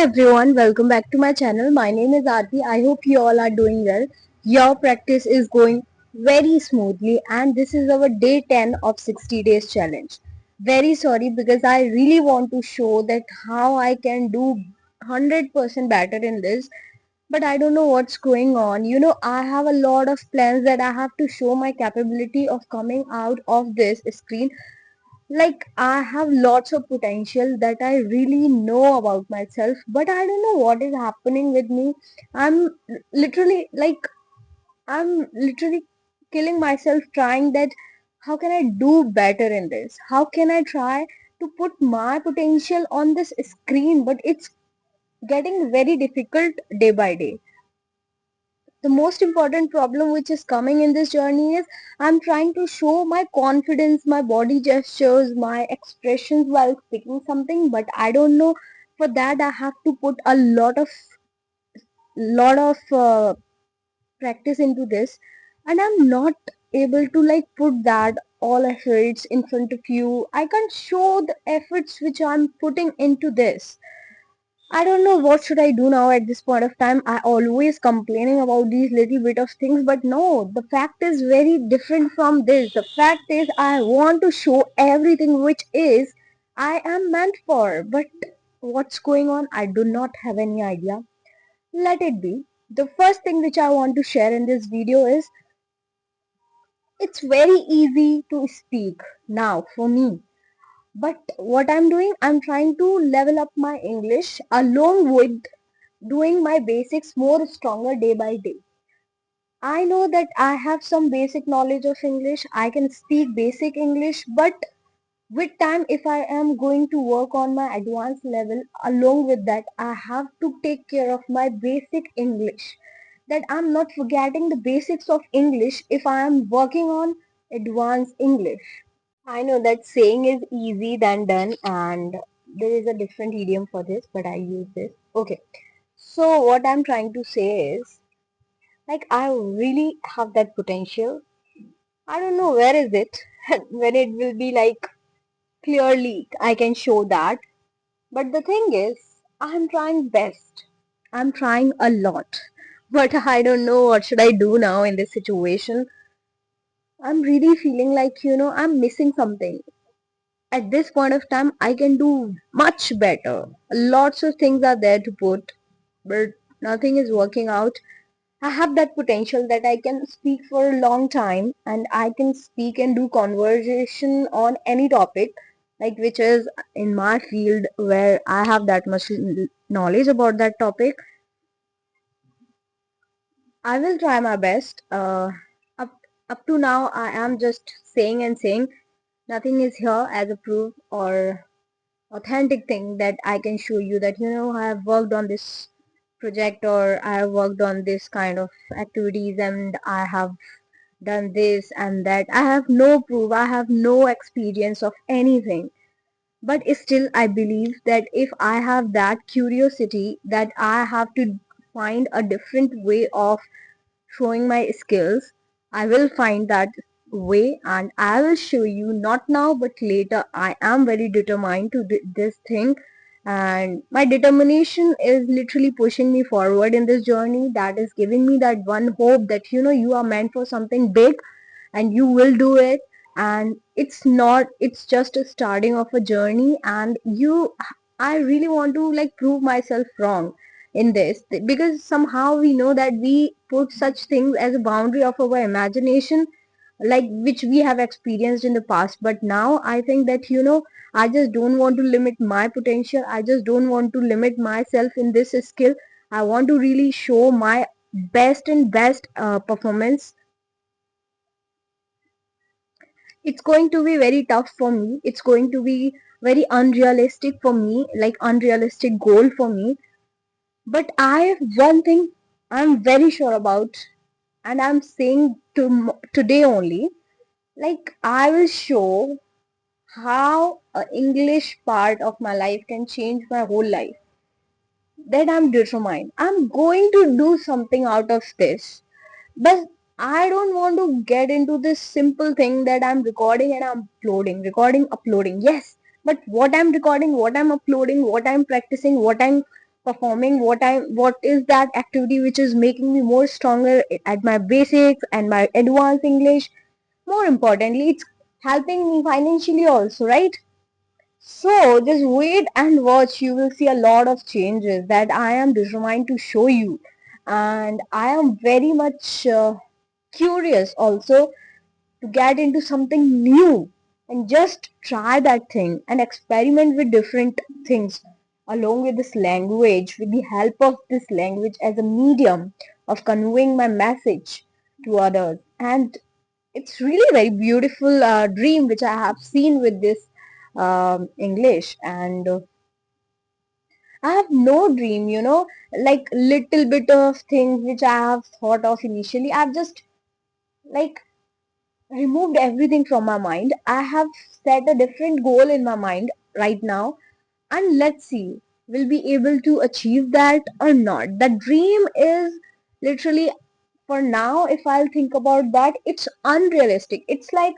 everyone, welcome back to my channel. My name is Aarti. I hope you all are doing well. Your practice is going very smoothly, and this is our day 10 of 60 days challenge. Very sorry because I really want to show that how I can do 100% better in this, but I don't know what's going on. I have a lot of plans that I have to show my capability of coming out of this screen. Like, I have lots of potential that I really know about myself, but I don't know what is happening with me. I'm literally like I'm literally killing myself trying that how can I do better in this? How can I try to put my potential on this screen? But it's getting very difficult day by day. The most important problem which is coming in this journey is I'm trying to show my confidence, my body gestures, my expressions while speaking something, but I don't know. For that, I have to put a lot of practice into this, and I'm not able to like put that all efforts in front of you. I can't show the efforts which I'm putting into this. I don't know what should I do now at this point of time. I always complaining about these little bit of things, but no, the fact is very different from this. The fact is I want to show everything which is I am meant for. But what's going on? I do not have any idea. Let it be. The first thing which I want to share in this video is it's very easy to speak now for me. But what I'm doing, I'm trying to level up my English along with doing my basics more stronger day by day. I know that I have some basic knowledge of English. I can speak basic English, but with time, if I am going to work on my advanced level, along with that, I have to take care of my basic English. That I'm not forgetting the basics of English if I am working on advanced English. I know that saying is easy than done, and there is a different idiom for this, but I use this. Okay. So what I'm trying to say is, like, I really have that potential. I don't know where is it when it will be like clearly I can show that. But the thing is, I'm trying best. I'm trying a lot. But I don't know what should I do now in this situation. I'm really feeling like, I'm missing something. At this point of time, I can do much better. Lots of things are there to put, but nothing is working out. I have that potential that I can speak for a long time and I can speak and do conversation on any topic, like which is in my field where I have that much knowledge about that topic. I will try my best. Up up to now, I am just saying and saying. Nothing is here as a proof or authentic thing that I can show you that I have worked on this project or I have worked on this kind of activities and I have done this and that. I have no proof, I have no experience of anything. But still, I believe that if I have that curiosity, that I have to find a different way of showing my skills, I will find that way and I will show you not now but later. I am very determined to do this thing, and my determination is literally pushing me forward in this journey. That is giving me that one hope that you are meant for something big and you will do it. And it's just a starting of a journey, and I really want to like prove myself wrong in this, because somehow we know that we put such things as a boundary of our imagination, like which we have experienced in the past. But now I think that I just don't want to limit my potential. I just don't want to limit myself in this skill. I want to really show my best performance. It's going to be very tough for me. It's going to be very unrealistic for me, like unrealistic goal for me. But I have one thing I'm very sure about, and I'm saying today only, like I will show how a English part of my life can change my whole life. That I'm determined. I'm going to do something out of this. But I don't want to get into this simple thing that I'm recording and I'm uploading, recording, uploading. Yes, but what I'm recording, what I'm uploading, what I'm practicing, what I'm performing what is that activity which is making me more stronger at my basics and my advanced English. More importantly, it's helping me financially also, right? So just wait and watch. You will see a lot of changes that I am determined to show you. And I am very much curious also to get into something new and just try that thing and experiment with different things along with this language, with the help of this language as a medium of conveying my message to others. And it's really very beautiful dream which I have seen with this English. And I have no dream, like little bit of things which I have thought of initially. I've just like removed everything from my mind. I have set a different goal in my mind right now, and let's see, will be able to achieve that or not. The dream is literally, for now, if I'll think about that, it's unrealistic. It's like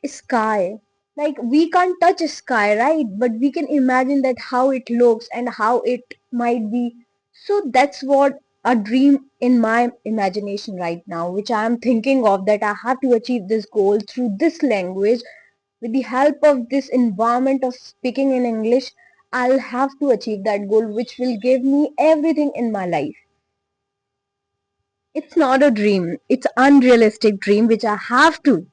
sky. Like we can't touch sky, right? But we can imagine that how it looks and how it might be. So that's what a dream in my imagination right now, which I am thinking of, that I have to achieve this goal through this language with the help of this environment of speaking in English. I'll have to achieve that goal, which will give me everything in my life. It's not a dream, it's unrealistic dream which I have to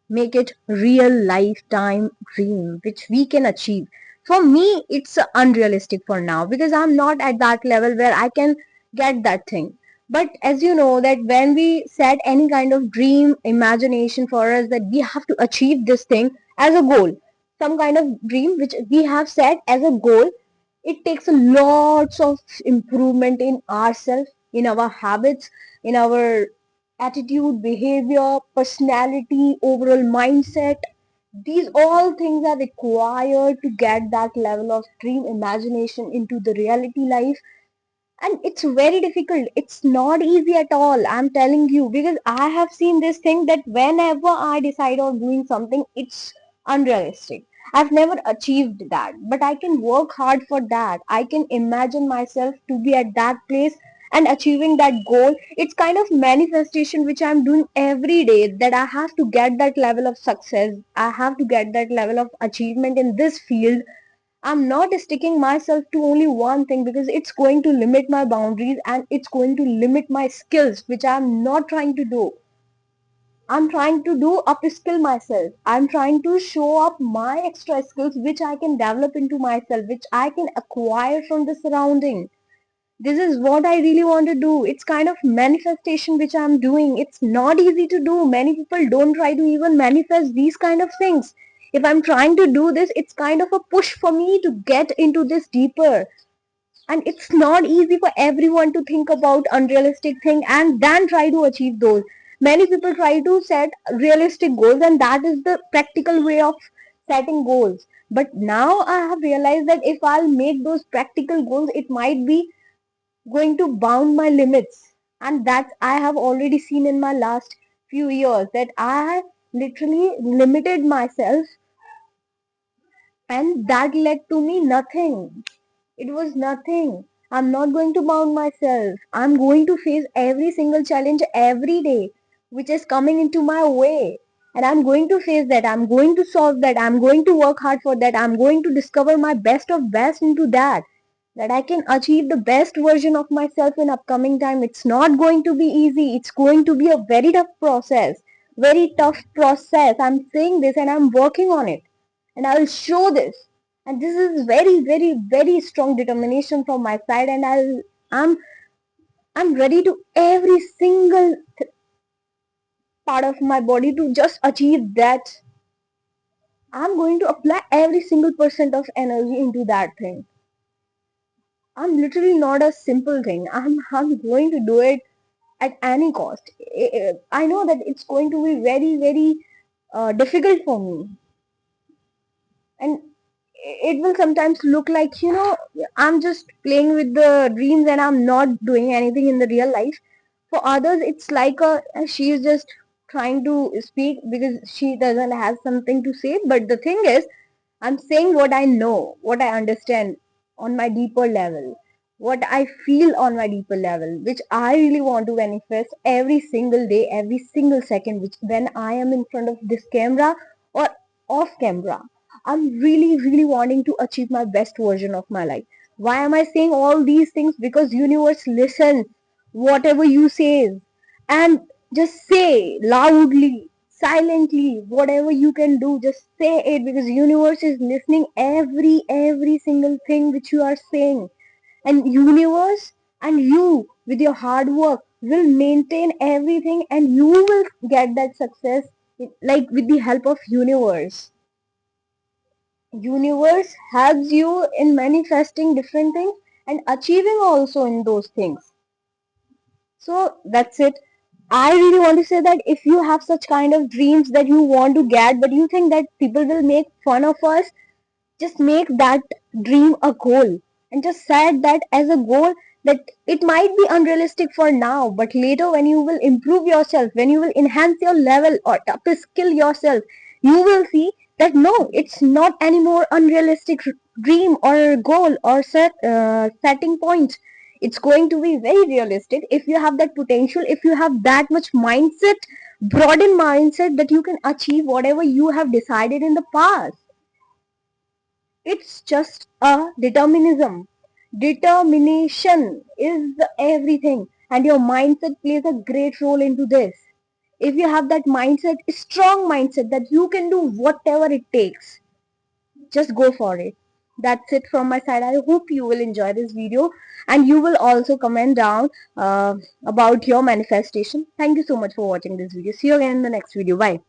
make it real lifetime dream which we can achieve. For me, it's unrealistic for now because I'm not at that level where I can get that thing. But as you know, that when we set any kind of dream imagination for us, that we have to achieve this thing as a goal, some kind of dream which we have set as a goal, it takes a lots of improvement in ourselves, in our habits, in our attitude, behavior, personality, overall mindset. These all things are required to get that level of dream imagination into the reality life. And it's very difficult. It's not easy at all. I'm telling you, because I have seen this thing that whenever I decide on doing something, it's unrealistic. I've never achieved that, but I can work hard for that. I can imagine myself to be at that place and achieving that goal. It's kind of manifestation which I'm doing every day, that I have to get that level of success. I have to get that level of achievement in this field. I'm not sticking myself to only one thing because it's going to limit my boundaries and it's going to limit my skills, which I'm not trying to do. I'm trying to do upskill myself. I'm trying to show up my extra skills which I can develop into myself, which I can acquire from the surrounding. This is what I really want to do. It's kind of manifestation which I'm doing. It's not easy to do. Many people don't try to even manifest these kind of things. If I'm trying to do this, it's kind of a push for me to get into this deeper. And it's not easy for everyone to think about unrealistic thing and then try to achieve those. Many people try to set realistic goals, and that is the practical way of setting goals. But now I have realized that if I'll make those practical goals, it might be going to bound my limits. And that I have already seen in my last few years, that I literally limited myself, and that led to me nothing. It was nothing. I'm not going to bound myself. I'm going to face every single challenge every day which is coming into my way. And I'm going to face that. I'm going to solve that. I'm going to work hard for that. I'm going to discover my best of best into that. That I can achieve the best version of myself in upcoming time. It's not going to be easy. It's going to be a very tough process. Very tough process. I'm saying this and I'm working on it. And I will show this. And this is very, very, very strong determination from my side. And I'm I'm ready to every single part of my body to just achieve that. I'm going to apply every single percent of energy into that thing. I'm literally not a simple thing. I'm going to do it at any cost. I know that it's going to be very, very difficult for me, and it will sometimes look like, I'm just playing with the dreams and I'm not doing anything in the real life. For others, it's like she is just trying to speak because she doesn't have something to say. But the thing is, I'm saying what I know, what I understand on my deeper level. what I feel on my deeper level, which I really want to manifest every single day, every single second, which when I am in front of this camera or off camera, I'm really, really wanting to achieve my best version of my life. Why am I saying all these things? Because universe listens whatever you say, and just say loudly, silently, whatever you can do, just say it, because universe is listening every single thing which you are saying. And universe and you with your hard work will maintain everything, and you will get that success, like with the help of universe. Universe helps you in manifesting different things and achieving also in those things. So that's it. I really want to say that if you have such kind of dreams that you want to get, but you think that people will make fun of us, just make that dream a goal, and just set that as a goal, that it might be unrealistic for now, but later when you will improve yourself, when you will enhance your level or upskill yourself, you will see that no, it's not anymore unrealistic dream or goal or setting point. It's going to be very realistic if you have that potential, if you have that much mindset, broadened mindset, that you can achieve whatever you have decided in the past. It's just a determinism. Determination is the everything, and your mindset plays a great role into this. If you have that mindset, a strong mindset that you can do whatever it takes, just go for it. That's it from my side. I hope you will enjoy this video, and you will also comment down about your manifestation. Thank you so much for watching this video. See you again in the next video. Bye.